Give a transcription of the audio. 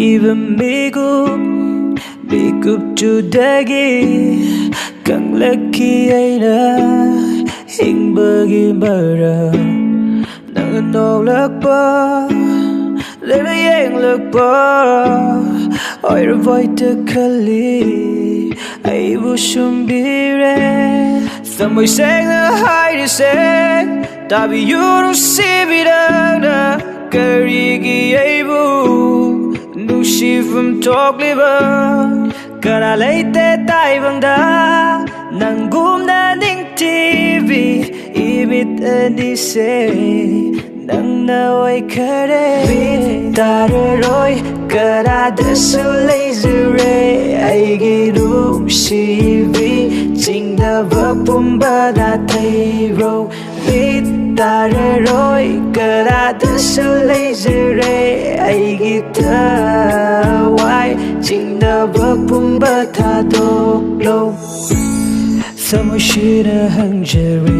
Iba mikup tudagi kang laki ay na hingbagi mara nang nolakpa lena yang lakpa oi revoi te kali ai bu shumbire samoi seng na hai de seng tabi yuru sibirana karigi ai bu Nushivum togliba Kara leite taibangda Nangum na ning TV Ibit anise Nang naway kare Bitararoi Kara dasulay zure Ay girum shivi Jingda vapumba na tayro Bitararoi Kara dasulay zure Ay gita Wai Jingda vapumba ta doklo Sama shira hang jere